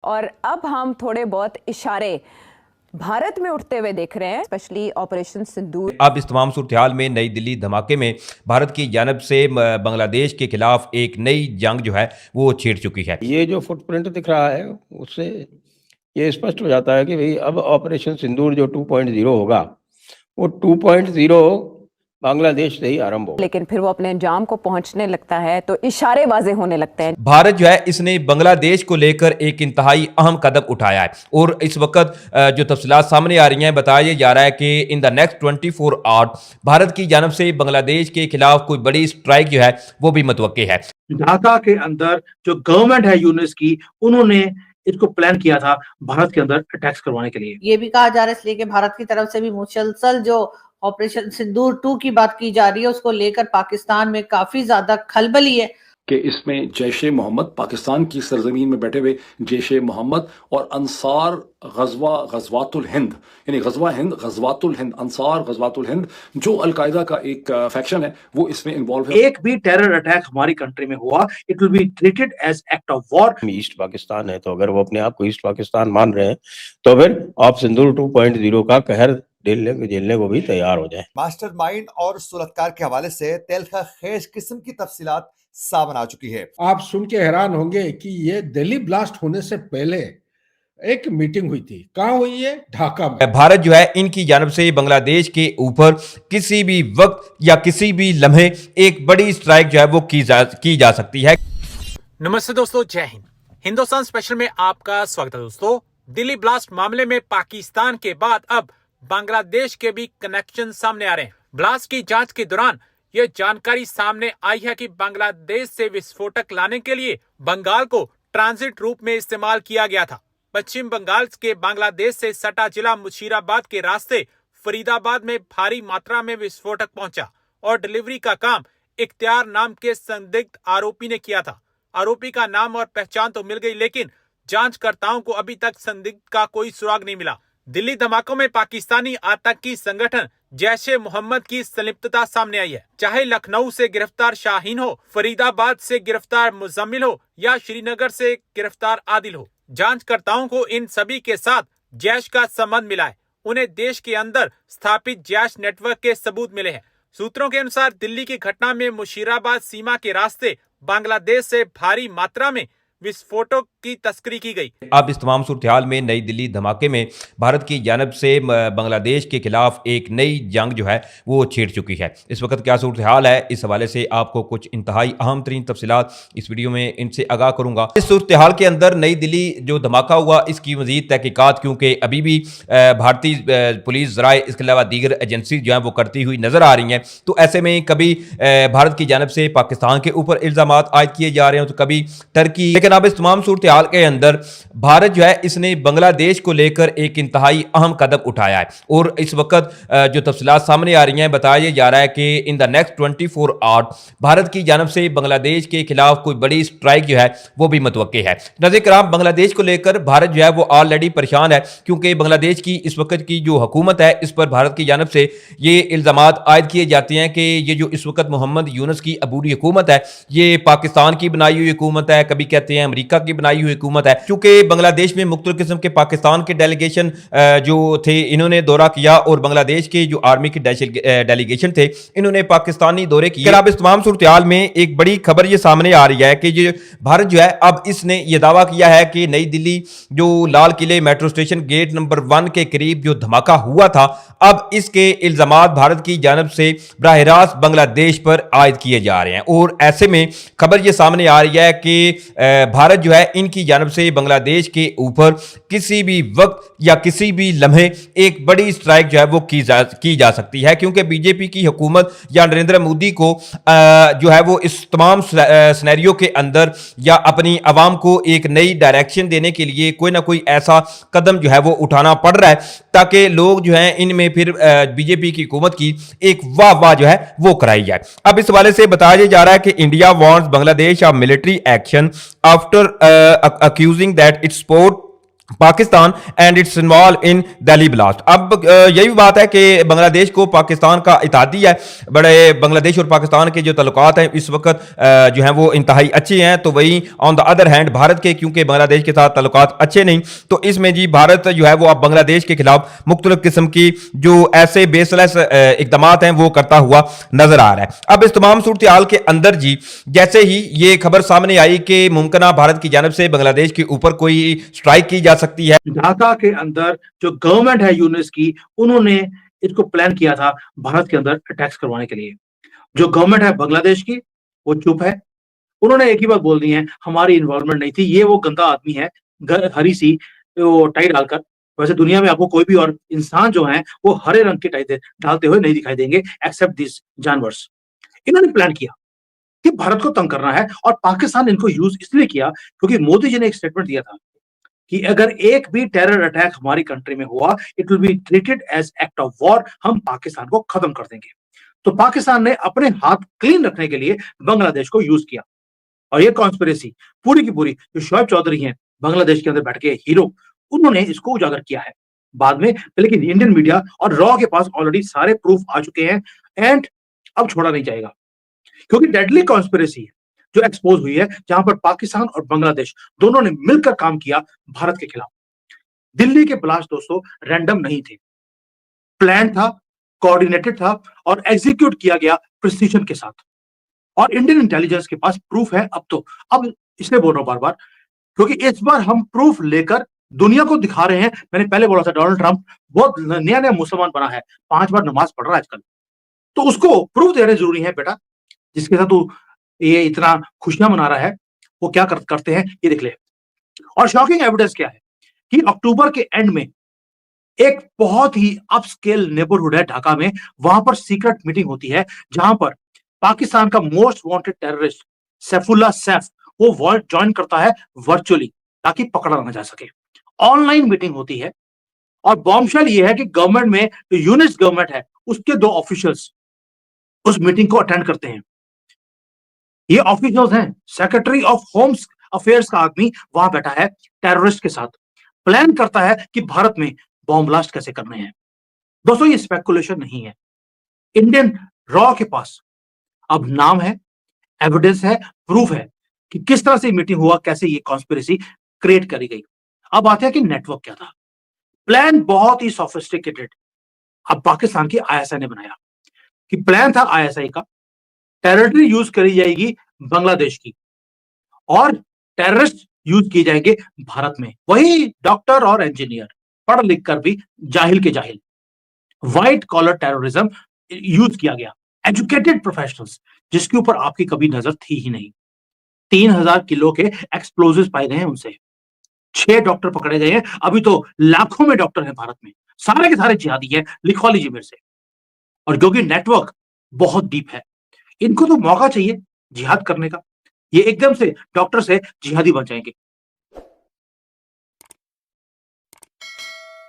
और अब हम थोड़े बहुत इशारे भारत में उठते हुए देख रहे हैं, स्पेशली ऑपरेशन सिंदूर। अब इस तमाम सूरत हाल में नई दिल्ली धमाके में भारत की जानब से बांग्लादेश के खिलाफ एक नई जंग जो है वो छिड़ चुकी है। ये जो फुटप्रिंट दिख रहा है उससे ये स्पष्ट हो जाता है कि भाई अब ऑपरेशन सिंदूर जो 2.0 होगा वो 2.0 बांग्लादेश से ही आरंभ होगा। लेकिन फिर वो अपने अंजाम को पहुंचने लगता है तो इशारे वाजे होने लगते हैं। भारत जो है इसने बांग्लादेश को लेकर एक इंतहाई अहम कदम उठाया है और इस वक्त जो तफसीलात सामने आ रही हैं, बताया जा रहा है कि in the next 24 hours Bharat की जानब से बांग्लादेश के खिलाफ कोई बड़ी स्ट्राइक जो है वो भी मुतवक्के है। ढाका के अंदर जो गवर्नमेंट है यूनिस की, उन्होंने इसको प्लान किया था भारत के अंदर अटैक्स करवाने के लिए। ये भी कहा जा रहा है इसलिए कि भारत की तरफ से भी मुसलसल जो ऑपरेशन सिंदूर 2 की बात की जा रही है उसको लेकर पाकिस्तान में काफी ज्यादा खलबली है कि इसमें जैश-ए मोहम्मद, पाकिस्तान की सरजमीन में बैठे हुए जैश-ए मोहम्मद और अंसार गज़वातुल हिंद, यानी गज़वा हिंद, गज़वातुल हिंद, अंसार गज़वातुल हिंद, जो अलकायदा का एक फैक्शन है, वो इसमें इन्वॉल्व है। एक भी टेरर अटैक हमारी कंट्री में हुआ, it will be treated as act of war. East Pakistan है, तो अगर वो अपने आप को ईस्ट पाकिस्तान मान रहे हैं तो फिर आप सिंदूर 2.0 का कहर झेलने को भी तैयार हो जाए। मास्टरमाइंड और सुलहकार के हवाले से तेलखा खेज किस्म की तफसीलात सामने आ चुकी है। आप सुन के हैरान होंगे कि ये दिल्ली ब्लास्ट होने से पहले एक मीटिंग हुई थी। कहाँ हुई है? ढाका में। भारत जो है इनकी जानब से बांग्लादेश के ऊपर किसी भी वक्त या किसी भी लम्हे एक बड़ी स्ट्राइक जो है वो की जा सकती है। नमस्ते दोस्तों, जय हिंद। हिंदुस्तान स्पेशल में आपका स्वागत है। दोस्तों, दिल्ली ब्लास्ट मामले में पाकिस्तान के बाद अब बांग्लादेश के भी कनेक्शन सामने आ रहे हैं। ब्लास्ट की जांच के दौरान यह जानकारी सामने आई है कि बांग्लादेश से विस्फोटक लाने के लिए बंगाल को ट्रांजिट रूप में इस्तेमाल किया गया था। पश्चिम बंगाल के बांग्लादेश से सटा जिला मुशीराबाद के रास्ते फरीदाबाद में भारी मात्रा में विस्फोटक पहुंचा और डिलीवरी का काम इख्तियार नाम के संदिग्ध आरोपी ने किया था। आरोपी का नाम और पहचान तो मिल गई, लेकिन जांचकर्ताओं को अभी तक संदिग्ध का कोई सुराग नहीं मिला। दिल्ली धमाकों में पाकिस्तानी आतंकी संगठन जैश-ए मोहम्मद की संलिप्तता सामने आई है। चाहे लखनऊ से गिरफ्तार शाहीन हो, फरीदाबाद से गिरफ्तार मुजम्मिल हो या श्रीनगर से गिरफ्तार आदिल हो, जांचकर्ताओं को इन सभी के साथ जैश का संबंध मिला है। उन्हें देश के अंदर स्थापित जैश नेटवर्क के सबूत मिले हैं। सूत्रों के अनुसार दिल्ली की घटना में मुशीराबाद सीमा के रास्ते बांग्लादेश से भारी मात्रा में विस्फोटक की तस्करी की गई। अब इस तमाम सूरत हाल में नई दिल्ली धमाके में भारत की जानब से बांग्लादेश के खिलाफ एक नई जंग जो है वो छिड़ चुकी है। इस वक्त क्या सूरत हाल है, इस हवाले से आपको कुछ इंतहाई अहम तरीन तफसीलात इस वीडियो में इनसे आगाह करूंगा। इस सूरत हाल के अंदर नई दिल्ली जो धमाका हुआ इसकी मजीद तहकीकात, क्योंकि अभी भी भारतीय पुलिस ज़राए इसके अलावा दीगर एजेंसी जो है वो करती हुई नजर आ रही हैं, तो ऐसे में कभी भारत की जानब से पाकिस्तान के ऊपर इल्ज़ाम आयद किए जा रहे हैं तो कभी टर्की। लेकिन अब इस तमाम सूरत हाल के अंदर भारत जो है इसने बांग्लादेश को लेकर एक इंतहाई अहम कदम उठाया है और इस वक्त जो तफसीलात सामने आ रही हैं, बताया जा रहा है कि in the next 24 hours Bharat की जानब से बांग्लादेश के खिलाफ कोई बड़ी स्ट्राइक जो है वो भी मुतवक्के है। नाज़रीन किराम, बांग्लादेश को लेकर भारत जो है वो ऑलरेडी परेशान है, क्योंकि बांग्लादेश की इस वक्त की जो हुकूमत है इस पर भारत की जानब से ये इल्ज़ाम आयद किए जाते हैं कि ये जो इस वक्त मोहम्मद यूनुस की अबूरी हुकूमत है ये पाकिस्तान की बनाई हुई हुकूमत है, कभी कहते हैं अमेरिका की बनाई हुई हुकूमत है। क्योंकि बांग्लादेश में मुख्तलिफ किस्म के पाकिस्तान के डेलीगेशन जो थे इन्होंने दौरा किया और बांग्लादेश के जो आर्मी के डेलीगेशन थे इन्होंने पाकिस्तानी दौरे किए। अब इस तमाम सूरत हाल में एक बड़ी खबर ये सामने आ रही है कि जो भारत जो है अब इसने ये दावा किया है कि नई दिल्ली जो लाल किले मेट्रो स्टेशन गेट नंबर 1 के करीब जो धमाका हुआ था, अब इसके इल्जामात भारत की जानब से बराह रास्त बांग्लादेश पर आयद किए जा रहे हैं। और ऐसे में खबर ये सामने आ रही है कि भारत जो है इनकी जानब से बांग्लादेश के ऊपर किसी भी वक्त या किसी भी लम्हे एक बड़ी स्ट्राइक जो है वो की जा सकती है, क्योंकि बीजेपी की हुकूमत या नरेंद्र मोदी को जो है वो इस तमाम सिनेरियो के अंदर या अपनी आवाम को एक नई डायरेक्शन देने के लिए कोई ना कोई ऐसा कदम जो है वो उठाना पड़ रहा है ताकि लोग जो है इनमें फिर बीजेपी की हुकूमत की एक वाह जो है वो कराई जाए। अब इस हवाले से बताया जा रहा है कि India wants Bangladesh of military action after accusing that its support Pakistan and it's involve in Delhi blast. अब यही बात है कि बांग्लादेश को पाकिस्तान का इत्तेहादी है, बड़े बांग्लादेश और पाकिस्तान के जो ताल्लुकात हैं इस वक्त जो हैं वो इंतहाई अच्छे हैं। तो वहीं on the other hand Bharat के क्योंकि बांग्लादेश के साथ ताल्लुकात अच्छे नहीं, तो इसमें जी भारत जो है वो अब बांग्लादेश के खिलाफ मुख्तलिफ किस्म की जो ऐसे बेसलेस इकदाम हैं वो करता हुआ नजर आ रहा है। अब इस तमाम सूरत हाल के अंदर जी जैसे ही ये खबर सामने आई कि मुमकिन भारत की जानब से बांग्लादेश के ऊपर कोई स्ट्राइक की जा सकती है, ढाका के अंदर जो गवर्नमेंट है यूनिस की, उन्होंने इसको प्लान किया था भारत के अंदर अटैक्स करवाने के लिए। जो गवर्नमेंट है बांग्लादेश की वो चुप है, उन्होंने एक ही बात बोल दी है, हमारी इन्वॉल्वमेंट नहीं थी, ये वो गंदा आदमी है हरी सी वो टाई डालकर। वैसे दुनिया में आपको कोई भी और इंसान जो है वो हरे रंग की टाई डालते हुए नहीं दिखाई देंगे एक्सेप्ट दिस जानवर्स। इन्होंने प्लान किया कि भारत को तंग करना है और पाकिस्तान इनको यूज इसलिए किया क्योंकि मोदी जी ने एक स्टेटमेंट दिया था कि अगर एक भी टेरर अटैक हमारी कंट्री में हुआ it will be treated as act of war, हम पाकिस्तान को खत्म कर देंगे। तो पाकिस्तान ने अपने हाथ क्लीन रखने के लिए बांग्लादेश को यूज किया और ये कॉन्स्पिरेसी पूरी की पूरी जो शोएब चौधरी हैं बांग्लादेश के अंदर बैठ के हीरो, उन्होंने इसको उजागर किया है बाद में। लेकिन इंडियन मीडिया और रॉ के पास ऑलरेडी सारे प्रूफ आ चुके हैं एंड अब छोड़ा नहीं जाएगा क्योंकि डेडली कॉन्स्पिरेसी जो एक्सपोज हुई है जहां पर पाकिस्तान और बांग्लादेश दोनों ने मिलकर काम किया भारत के खिलाफ। दिल्ली के ब्लास्ट दोस्तों रैंडम नहीं थे, प्लान था, कोऑर्डिनेटेड था और एग्जीक्यूट किया गया प्रिसीजन के साथ। और इंडियन इंटेलिजेंस के पास प्रूफ है अब इसलिए बोल रहा हूं बार बार क्योंकि इस बार हम प्रूफ लेकर दुनिया को दिखा रहे हैं। मैंने पहले बोला था डोनाल्ड ट्रंप बहुत नया नया मुसलमान बना है, 5 बार नमाज पढ़ रहा है आजकल, तो उसको प्रूफ देने जरूरी है बेटा। जिसके साथ वो ये इतना खुशियां मना रहा है वो क्या करते हैं ये देख ले। और शॉकिंग एविडेंस क्या है कि अक्टूबर के एंड में एक बहुत ही अपस्केल नेबरहुड है ढाका में, वहां पर सीक्रेट मीटिंग होती है जहां पर पाकिस्तान का most wanted terrorist Saifullah Saif वो ज्वाइन करता है वर्चुअली ताकि पकड़ा ना जा सके। ऑनलाइन मीटिंग होती है और बॉम्बशेल ये है कि गवर्नमेंट में जो यूनिस गवर्नमेंट है उसके 2 ऑफिशियल्स उस मीटिंग को अटेंड करते हैं। ये ऑफिशियल्स हैं, सेक्रेटरी ऑफ होम अफेयर्स का आदमी वहां बैठा है टेररिस्ट के साथ, प्लान करता है कि भारत में बॉम्ब ब्लास्ट कैसे करने हैं। दोस्तों ये स्पेकुलेशन नहीं है, इंडियन रॉ के पास अब नाम है, एविडेंस है, प्रूफ है कि किस तरह से मीटिंग हुआ, कैसे ये कॉन्स्पिरेसी क्रिएट करी गई। अब आते हैं कि नेटवर्क क्या था। प्लान बहुत ही सोफिस्टिकेटेड अब पाकिस्तान की आईएसआई ने बनाया कि प्लान था आईएसआई का, टेरिटरी यूज करी जाएगी बांग्लादेश की और टेररिस्ट यूज किए जाएंगे भारत में। वही डॉक्टर और इंजीनियर पढ़ लिख कर भी जाहिल के जाहिल, व्हाइट कॉलर टेररिज्म यूज किया गया, एजुकेटेड प्रोफेशनल्स जिसके ऊपर आपकी कभी नजर थी ही नहीं। 3000 किलो के एक्सप्लोजिव पाए गए हैं उनसे, 6 डॉक्टर पकड़े गए हैं, अभी तो लाखों में डॉक्टर हैं भारत में, सारे के सारे जिहादी हैं, लिखवा लीजिए मेरे से। और क्योंकि नेटवर्क बहुत डीप है, इनको तो मौका चाहिए जिहाद करने का, ये एकदम से डॉक्टर से जिहादी बन जाएंगे।